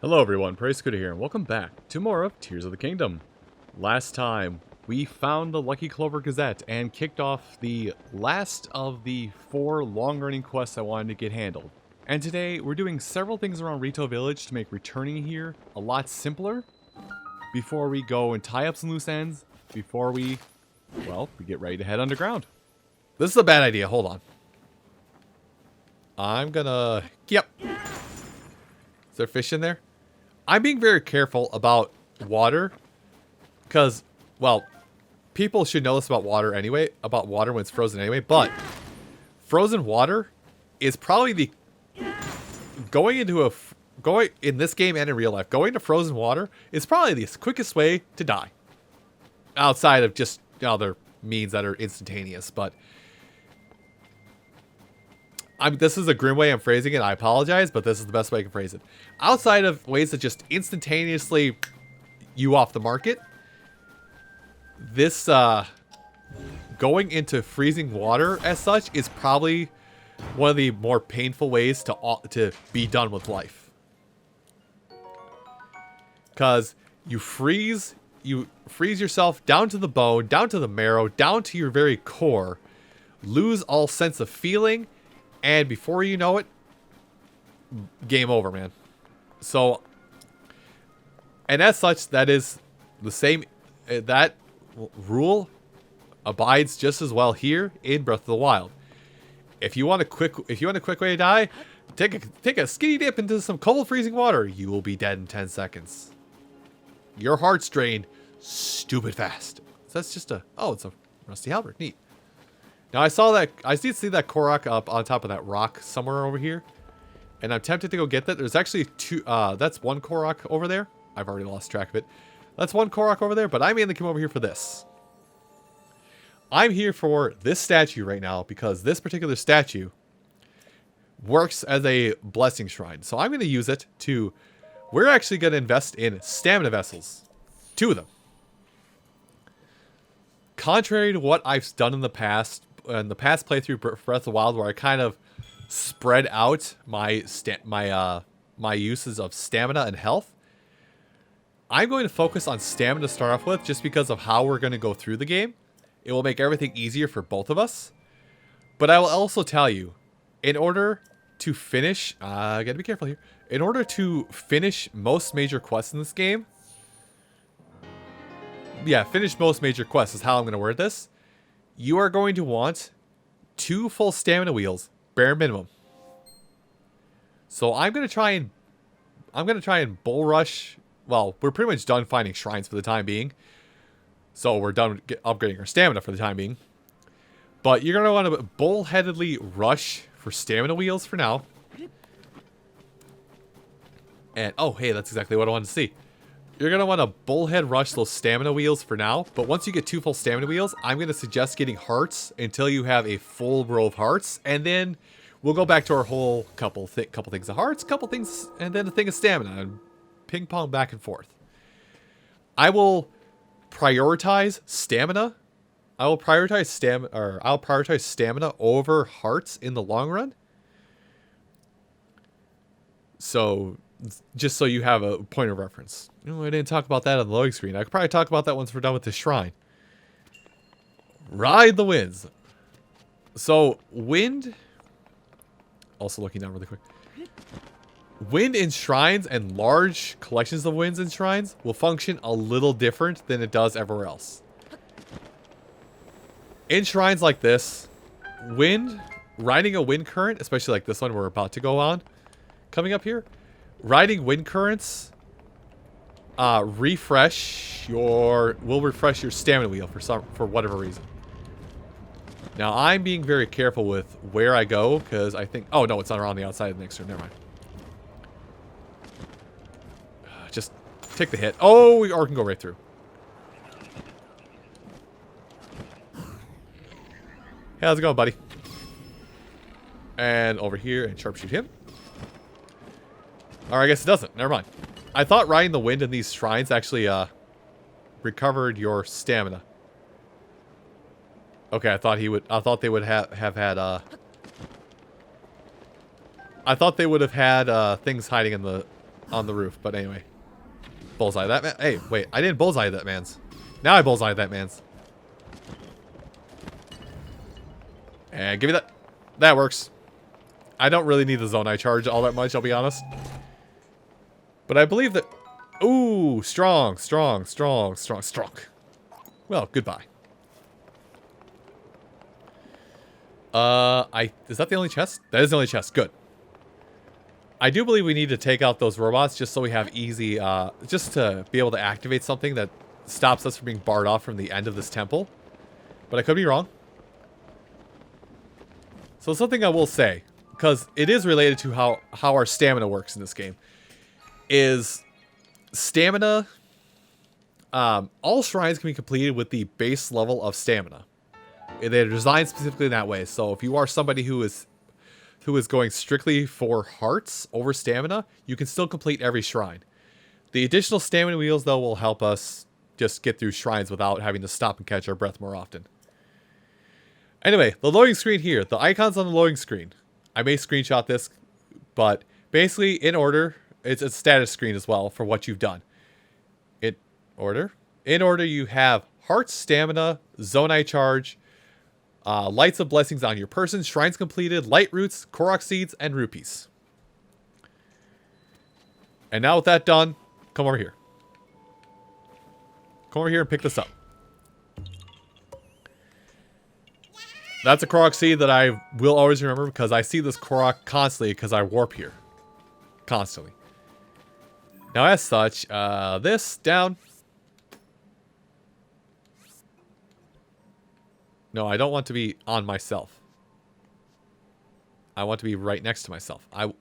Hello everyone, PraseScooter here, and welcome back to more of Tears of the Kingdom. Last time, we found the Lucky Clover Gazette and kicked off the last of the 4 long-running quests I wanted to get handled. And today, we're doing several things around Rito Village to make returning here a lot simpler before we go and tie up some loose ends, before we get ready to head underground. This is a bad idea, hold on. I'm gonna... Yep. Is there fish in there? I'm being very careful about water because, well, people should know this about water anyway, about water when it's frozen anyway, but frozen water is probably the, going in this game and in real life, going to frozen water is probably the quickest way to die. Outside of just other means that are instantaneous, but this is a grim way I'm phrasing it. I apologize, but this is the best way I can phrase it. Outside of ways that just instantaneously you off the market, this going into freezing water as such is probably one of the more painful ways to be done with life. Because you freeze yourself down to the bone, down to the marrow, down to your very core, lose all sense of feeling. And before you know it, game over, man. So, and as such, that is the same, that rule abides just as well here in Breath of the Wild. If you want a quick way to die, take a skinny dip into some cold freezing water. You will be dead in 10 seconds. Your heart's drained stupid fast. So that's just it's a rusty halberd. Neat. Now I did see that Korok up on top of that rock somewhere over here. And I'm tempted to go get that. There's actually two, that's one Korok over there. I've already lost track of it. That's one Korok over there, but I mainly came over here for this. I'm here for this statue right now because this particular statue works as a blessing shrine. So I'm going to use it to, we're actually going to invest in stamina vessels. 2 of them. Contrary to what I've done in the past playthrough Breath of the Wild, where I kind of spread out my uses of stamina and health, I'm going to focus on stamina to start off with, just because of how we're going to go through the game. It will make everything easier for both of us. But I will also tell you, in order to finish, I gotta be careful here. In order to finish most major quests in this game, finish most major quests is how I'm going to word this. You are going to want 2 full stamina wheels, bare minimum. So I'm going to try and bull rush. Well, we're pretty much done finding shrines for the time being. So we're done upgrading our stamina for the time being. But you're going to want to bullheadedly rush for stamina wheels for now. And, oh, hey, that's exactly what I wanted to see. You're going to want to bullhead rush those stamina wheels for now. But once you get 2 full stamina wheels, I'm going to suggest getting hearts until you have a full row of hearts. And then we'll go back to our whole couple things of hearts, couple things, and then a thing of stamina. And ping pong back and forth. I will prioritize stamina. I'll prioritize stamina over hearts in the long run. So, just so you have a point of reference. I didn't talk about that on the loading screen. I could probably talk about that once we're done with the shrine. Ride the winds. So, wind... Also looking down really quick. Wind in shrines and large collections of winds in shrines will function a little different than it does everywhere else. In shrines like this, riding a wind current, especially like this one we're about to go on, coming up here, riding wind currents will refresh your stamina wheel for whatever reason. Now I'm being very careful with where I go because I think, oh no, it's not around the outside of the next room. Never mind. Just take the hit. Oh, we can go right through. Hey, how's it going, buddy? And over here and sharpshoot him. Or I guess it doesn't. Never mind. I thought riding the wind in these shrines actually recovered your stamina. Okay, I thought they would have had I thought they would have had things hiding in the on the roof. But anyway. Bullseye that man. Hey, wait. I didn't bullseye that man's. Now I bullseye that man's. And give me that. That works. I don't really need the Zonai charge all that much, I'll be honest. But I believe that... Ooh, strong. Well, goodbye. Is that the only chest? That is the only chest. Good. I do believe we need to take out those robots just so we have easy, just to be able to activate something that stops us from being barred off from the end of this temple. But I could be wrong. So something I will say, because it is related to how our stamina works in this game, is stamina, all shrines can be completed with the base level of stamina. They're designed specifically in that way. So if you are somebody who is going strictly for hearts over stamina, you can still complete every shrine. The additional stamina wheels, though, will help us just get through shrines without having to stop and catch our breath more often. Anyway, the loading screen here. The icons on the loading screen. I may screenshot this, but basically in order, it's a status screen as well for what you've done. In order, you have hearts, stamina, Zonai charge, lights of blessings on your person, shrines completed, Lightroots, Korok Seeds, and rupees. And now with that done, come over here. Come over here and pick this up. That's a Korok Seed that I will always remember because I see this Korok constantly because I warp here. Constantly. Now as such, this down. No, I don't want to be on myself. I want to be right next to myself. I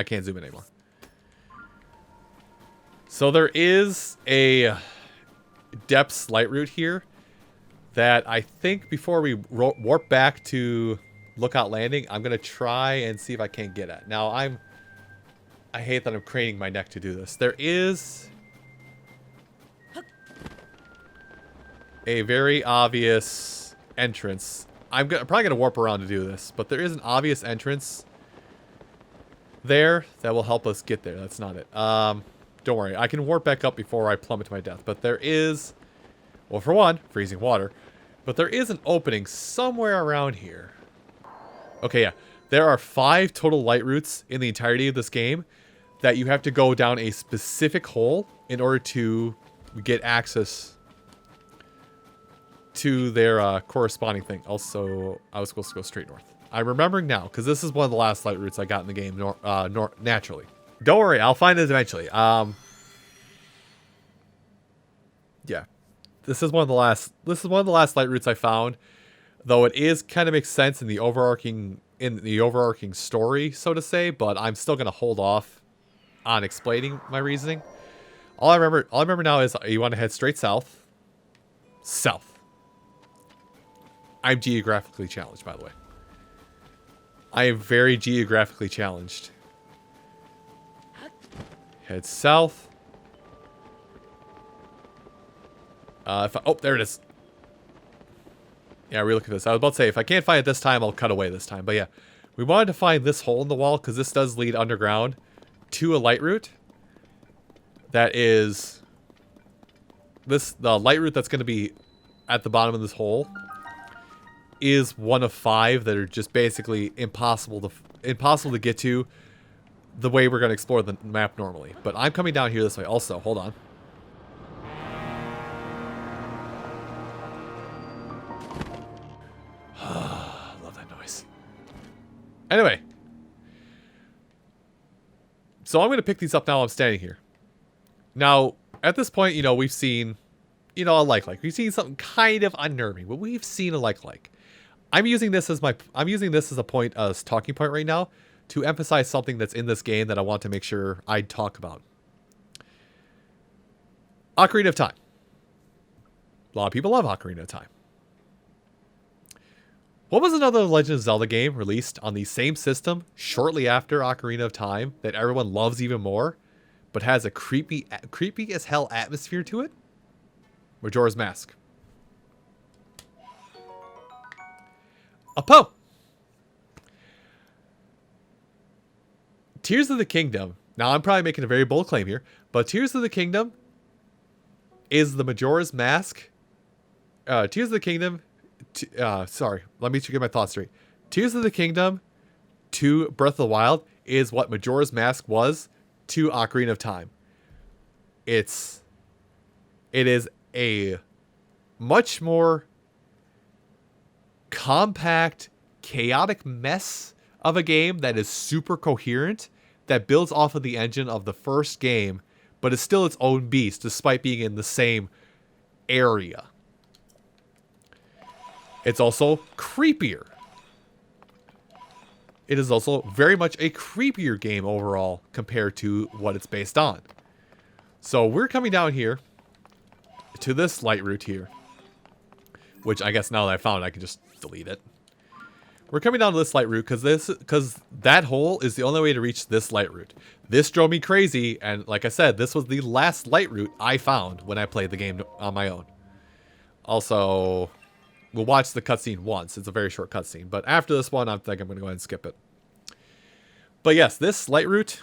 can't zoom in anymore. So there is a depths Lightroot here that I think before we warp back to Lookout Landing, I'm going to try and see if I can't get at. Now, I hate that I'm craning my neck to do this. There is a very obvious entrance. I'm probably going to warp around to do this, but there is an obvious entrance there that will help us get there. That's not it. Don't worry. I can warp back up before I plummet to my death, but there is, well, for one, freezing water, but there is an opening somewhere around here. Okay, yeah. There are 5 total Lightroots in the entirety of this game that you have to go down a specific hole in order to get access to their corresponding thing. Also, I was supposed to go straight north. I'm remembering now, because this is one of the last Lightroots I got in the game naturally. Don't worry, I'll find it eventually. Yeah. This is one of the last Lightroots I found, though it is kind of makes sense in the overarching story, so to say, but I'm still going to hold off on explaining my reasoning. All I remember now is you want to head straight south. South. I'm geographically challenged, by the way. I am very geographically challenged. Head south. Oh, there it is. Yeah, relook at this. I was about to say, if I can't find it this time, I'll cut away this time. But yeah, we wanted to find this hole in the wall because this does lead underground to a Lightroot. That is the Lightroot that's going to be at the bottom of this hole is one of 5 that are just basically impossible to get to the way we're going to explore the map normally. But I'm coming down here this way also. Hold on. Love that noise. Anyway. So I'm going to pick these up now while I'm standing here. Now, at this point, we've seen, a like. We've seen something kind of unnerving, but we've seen a like. I'm using this as a point, as talking point right now, to emphasize something that's in this game that I want to make sure I talk about. Ocarina of Time. A lot of people love Ocarina of Time. What was another Legend of Zelda game released on the same system shortly after Ocarina of Time that everyone loves even more, but has a creepy as hell atmosphere to it? Majora's Mask. Apo! Tears of the Kingdom Now, I'm probably making a very bold claim here, but Tears of the Kingdom is the Majora's Mask. Tears of the Kingdom. Sorry, let me get my thoughts straight. Tears of the Kingdom to Breath of the Wild is what Majora's Mask was to Ocarina of Time. It is a much more compact, chaotic mess of a game that is super coherent, that builds off of the engine of the first game, but is still its own beast despite being in the same area. It's also creepier. It is also very much a creepier game overall compared to what it's based on. So we're coming down here to this Lightroot here, which I guess now that I found it, I can just delete it. We're coming down to this Lightroot because that hole is the only way to reach this Lightroot. This drove me crazy, and like I said, this was the last Lightroot I found when I played the game on my own. Also, we'll watch the cutscene once. It's a very short cutscene, but after this one, I think I'm going to go ahead and skip it. But yes, this Lightroot,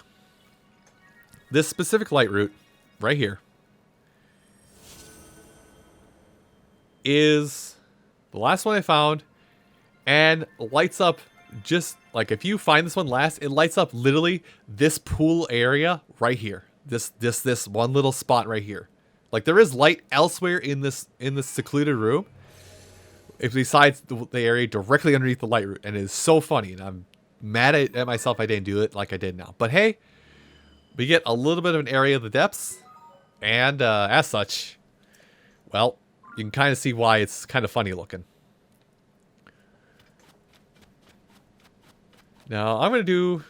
this specific Lightroot right here, is the last one I found, and lights up just like, if you find this one last, it lights up literally this pool area right here. This one little spot right here. Like, there is light elsewhere in this secluded room, if besides the area directly underneath the Lightroot, and it is so funny, and I'm mad at myself I didn't do it like I did now. But hey, we get a little bit of an area of the depths, and as such, well, you can kind of see why it's kind of funny looking. Now, I'm going to do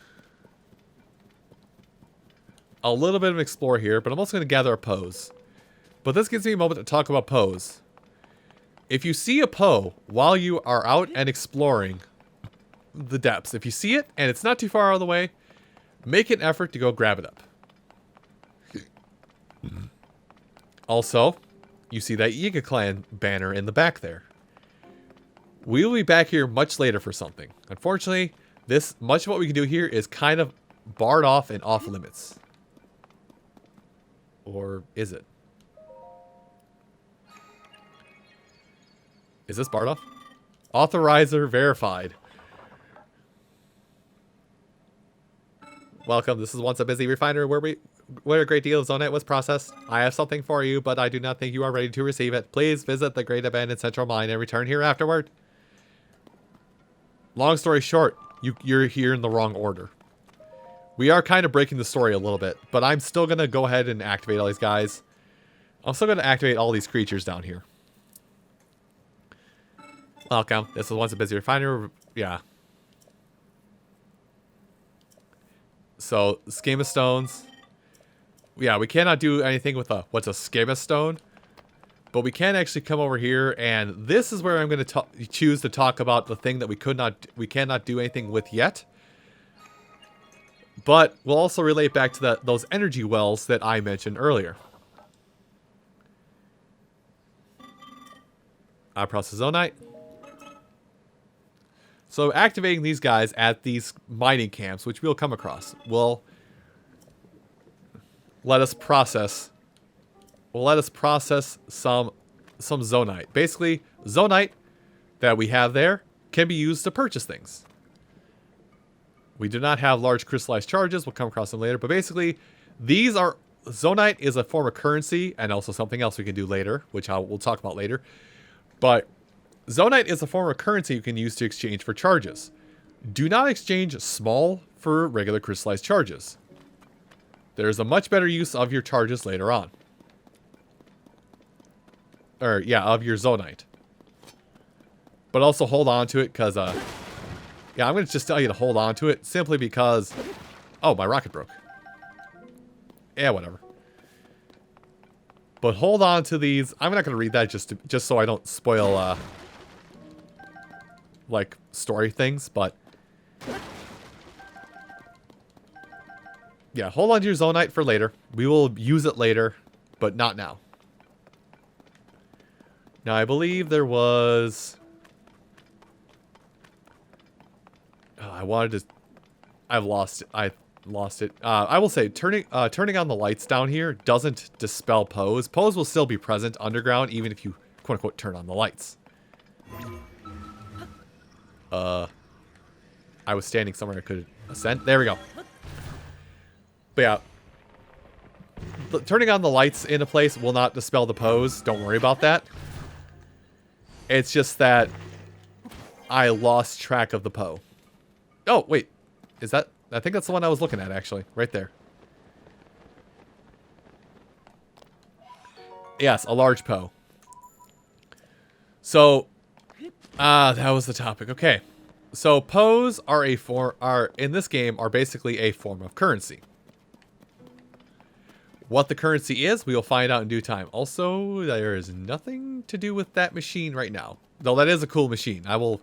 a little bit of an explore here, but I'm also going to gather a pose. But this gives me a moment to talk about pose. If you see a Poe while you are out and exploring the depths, if you see it and it's not too far out of the way, make an effort to go grab it up. Also, you see that Yiga Clan banner in the back there. We will be back here much later for something. Unfortunately, much of what we can do here is kind of barred off and off limits. Or is it? Is this barred off? Authorizer verified. Welcome. This is once a busy refiner where a great deal of Zonite was processed. I have something for you, but I do not think you are ready to receive it. Please visit the Great Abandoned Central Mine and return here afterward. Long story short, you're here in the wrong order. We are kind of breaking the story a little bit, but I'm still going to go ahead and activate all these guys. I'm still going to activate all these creatures down here. Welcome. This is once a busy refiner. Yeah. So, schema stones. Yeah, we cannot do anything with what's a schema stone. But we can actually come over here, and this is where I'm going to choose to talk about the thing that we cannot do anything with yet. But we'll also relate back to those energy wells that I mentioned earlier. I process zonite. So activating these guys at these mining camps, which we'll come across, will let us process some zonite. Basically, zonite that we have there can be used to purchase things. We do not have large crystallized charges. We'll come across them later. But basically, zonite is a form of currency, and also something else we can do later, which we'll talk about later. But zonite is a form of currency you can use to exchange for charges. Do not exchange small for regular crystallized charges. There's a much better use of your charges later on. Or, yeah, of your zonite. But also hold on to it, because, yeah, I'm going to just tell you to hold on to it, simply because... Oh, my rocket broke. Yeah, whatever. But hold on to these. I'm not going to read that just so I don't spoil, like, story things, but... Yeah, hold on to your zonite for later. We will use it later, but not now. Now, I believe there was... Oh, I wanted to... I've lost it. lost it. I will say turning on the lights down here doesn't dispel pose. Pose will still be present underground even if you quote unquote turn on the lights. I was standing somewhere I could ascend. There we go. But yeah. Turning on the lights in a place will not dispel the pose. Don't worry about that. It's just that I lost track of the Poe. Oh, wait. Is that... I think that's the one I was looking at, actually. Right there. Yes, a large Poe. So... that was the topic. Okay. So, Poes are in this game, are basically a form of currency. What the currency is, we will find out in due time. Also, there is nothing to do with that machine right now. Though that is a cool machine. I will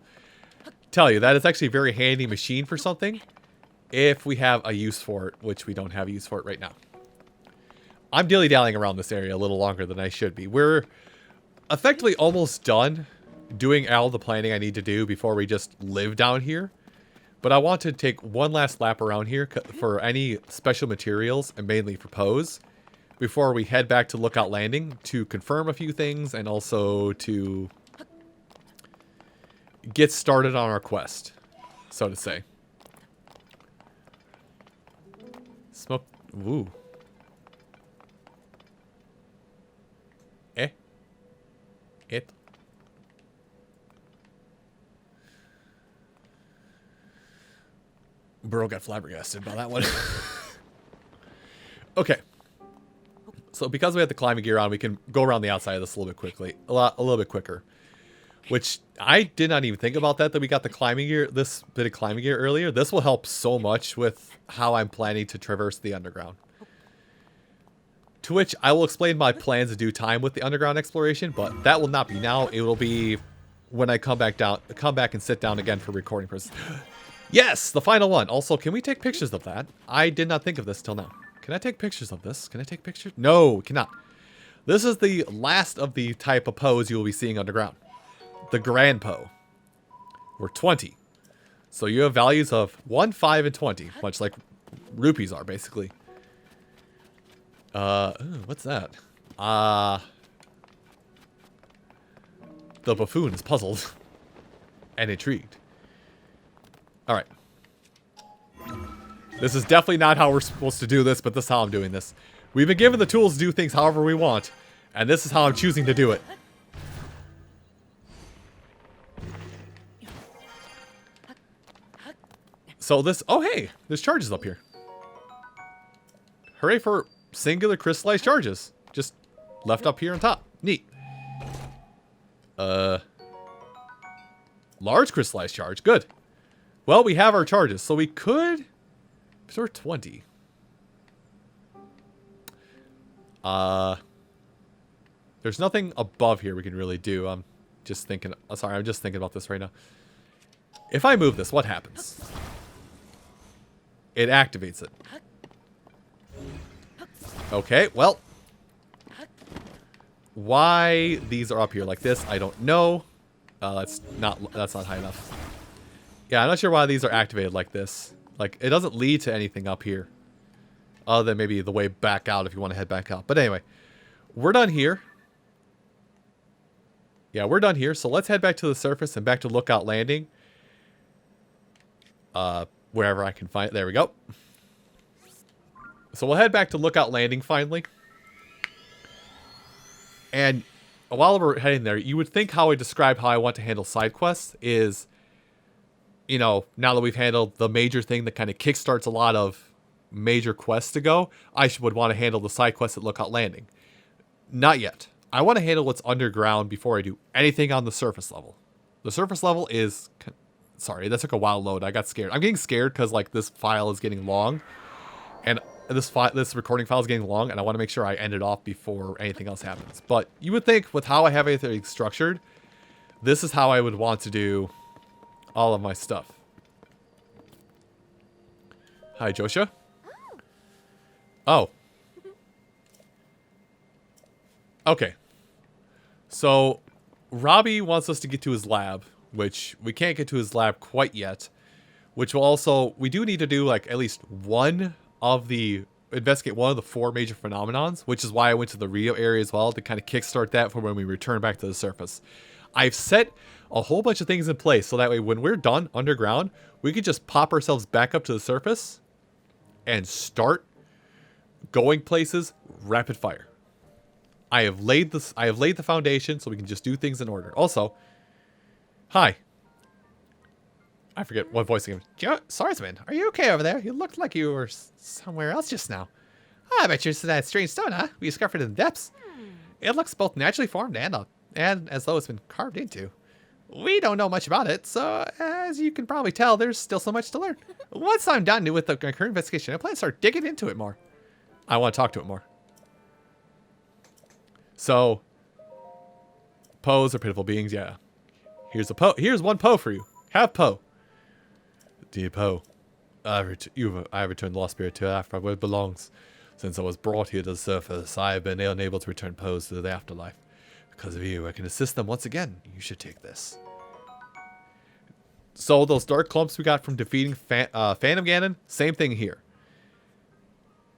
tell you, that is actually a very handy machine for something. If we have a use for it, which we don't have a use for it right now. I'm dilly-dallying around this area a little longer than I should be. We're effectively almost done doing all the planning I need to do before we just live down here. But I want to take one last lap around here for any special materials, and mainly for Poes, before we head back to Lookout Landing to confirm a few things and also to get started on our quest, so to say. Smoke. Ooh. It. Bro got flabbergasted by that one. Okay. So because we have the climbing gear on, we can go around the outside of this a little bit quickly. A little bit quicker. Which I did not even think about that we got the climbing gear, this bit of climbing gear earlier. This will help so much with how I'm planning to traverse the underground. To which I will explain my plans in due time with the underground exploration, but that will not be now. It will be when I come back and sit down again for recording purposes. Yes, the final one. Also, can we take pictures of that? I did not think of this till now. Can I take pictures of this? Can I take pictures? No, cannot. This is the last of the type of Poes you will be seeing underground. The Grand Poe. We're 20. So you have values of 1, 5, and 20. Much like rupees are, basically. What's that? The buffoon is puzzled. And intrigued. Alright. This is definitely not how we're supposed to do this, but this is how I'm doing this. We've been given the tools to do things however we want, and this is how I'm choosing to do it. So this... Oh, hey! There's charges up here. Hooray for singular crystallized charges. Just left up here on top. Neat. Large crystallized charge. Good. Well, we have our charges, so we could... So we're 20. There's nothing above here we can really do. I'm just thinking... sorry, I'm just thinking about this right now. If I move this, what happens? It activates it. Okay, well. Why these are up here like this, I don't know. That's not high enough. Yeah, I'm not sure why these are activated like this. Like, it doesn't lead to anything up here. Other than maybe the way back out if you want to head back out. But anyway, we're done here. Yeah, we're done here. So let's head back to the surface and back to Lookout Landing. Wherever I can find it. There we go. So we'll head back to Lookout Landing finally. And while we're heading there, you would think how I describe how I want to handle side quests is... You know, now that we've handled the major thing that kind of kickstarts a lot of major quests to go, I would want to handle the side quests at Lookout Landing. Not yet. I want to handle what's underground before I do anything on the surface level. The surface level is... Sorry, that took a while to load. I got scared. I'm getting scared because, like, this file is getting long. And this recording file is getting long, and I want to make sure I end it off before anything else happens. But you would think, with how I have everything structured, this is how I would want to do... all of my stuff. Hi, Joshua. Oh. Okay. So, Robbie wants us to get to his lab, which we can't get to his lab quite yet. which will also, we do need to do like at least investigate one of the 4 major phenomenons, which is why I went to the Rito area as well to kind of kickstart that for when we return back to the surface. I've set a whole bunch of things in place so that way when we're done underground, we can just pop ourselves back up to the surface and start going places rapid fire. I have laid the foundation so we can just do things in order. Also, hi. I forget what voice again. Swordsman, are you okay over there? You looked like you were somewhere else just now. I bet you're that strange stone, huh? We discovered in the depths. It looks both naturally formed and as though it's been carved into. We don't know much about it, so as you can probably tell, there's still so much to learn. Once I'm done with my current investigation, I plan to start digging into it more. I want to talk to it more. So, Poes are pitiful beings, yeah. Here's one Poe for you. Have Poe. Dear Poe, I have returned the lost spirit to Afterlife where it belongs. Since I was brought here to the surface, I have been unable to return Poes to the afterlife. Because of you, I can assist them once again. You should take this. So those dark clumps we got from defeating Phantom Ganon, same thing here.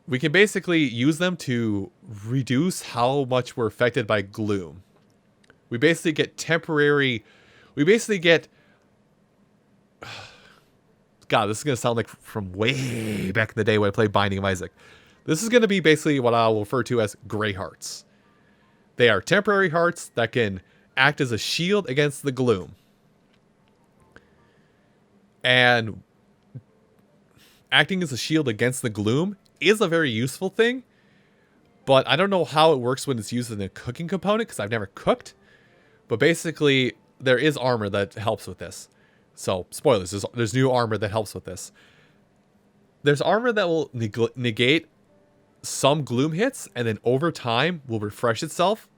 We can basically use them to reduce how much we're affected by gloom. We basically get temporary... We basically get... God, this is going to sound like from way back in the day when I played Binding of Isaac. This is going to be basically what I will refer to as gray hearts. They are temporary hearts that can act as a shield against the gloom. And acting as a shield against the gloom is a very useful thing. But I don't know how it works when it's used in a cooking component because I've never cooked. But basically, there is armor that helps with this. So, spoilers, there's new armor that helps with this. There's armor that will negate some gloom hits, and then over time will refresh itself.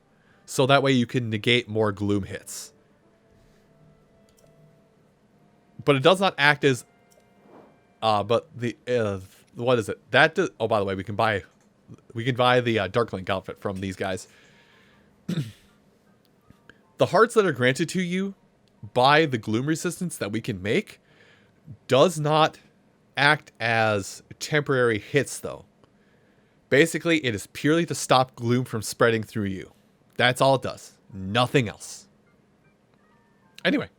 So that way you can negate more gloom hits. But it does not act as... but the... what is it? That does... Oh, by the way, we can buy the Dark Link outfit from these guys. The hearts that are granted to you by the gloom resistance that we can make does not act as temporary hits, though. Basically, it is purely to stop gloom from spreading through you. That's all it does. Nothing else. Anyway,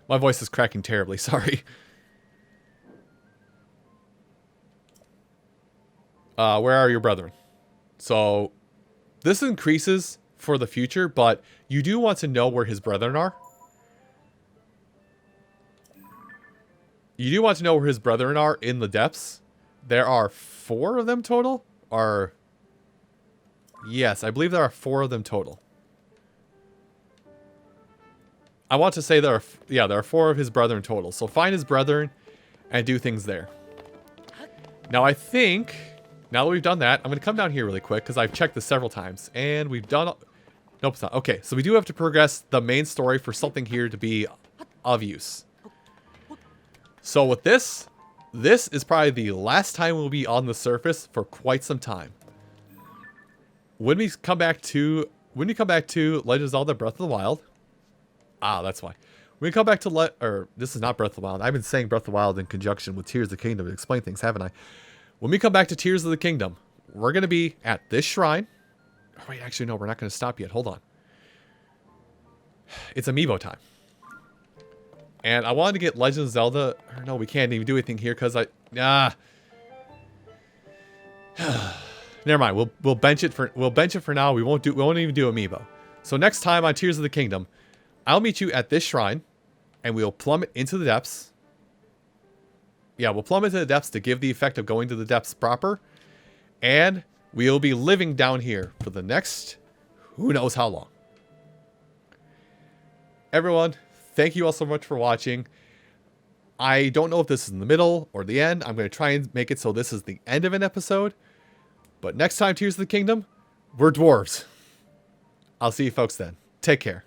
my voice is cracking terribly. Sorry. Where are your brethren? So, this increases for the future, but you do want to know where his brethren are. You do want to know where his brethren are in the depths. There are 4 of them total. Yes, I believe there are 4 of them total. I want to say there are 4 of his brethren total. So find his brethren and do things there. Now I think, now that we've done that, I'm going to come down here really quick because I've checked this several times. And we've done... Nope, it's not. Okay, so we do have to progress the main story for something here to be of use. So with this is probably the last time we'll be on the surface for quite some time. When we come back to Legend of Zelda Breath of the Wild, that's why. When we come back to this is not Breath of the Wild. I've been saying Breath of the Wild in conjunction with Tears of the Kingdom to explain things, haven't I? When we come back to Tears of the Kingdom, we're going to be at this shrine. Oh, wait, actually, no, we're not going to stop yet. Hold on. It's amiibo time. And I wanted to get Legend of Zelda. Or no, we can't even do anything here because never mind. We'll bench it for now. We won't even do amiibo. So next time on Tears of the Kingdom, I'll meet you at this shrine, and we'll plummet into the depths. Yeah, we'll plummet to the depths to give the effect of going to the depths proper, and we'll be living down here for the next who knows how long. Everyone, thank you all so much for watching. I don't know if this is in the middle or the end. I'm going to try and make it so this is the end of an episode. But next time, Tears of the Kingdom, we're dwarves. I'll see you folks then. Take care.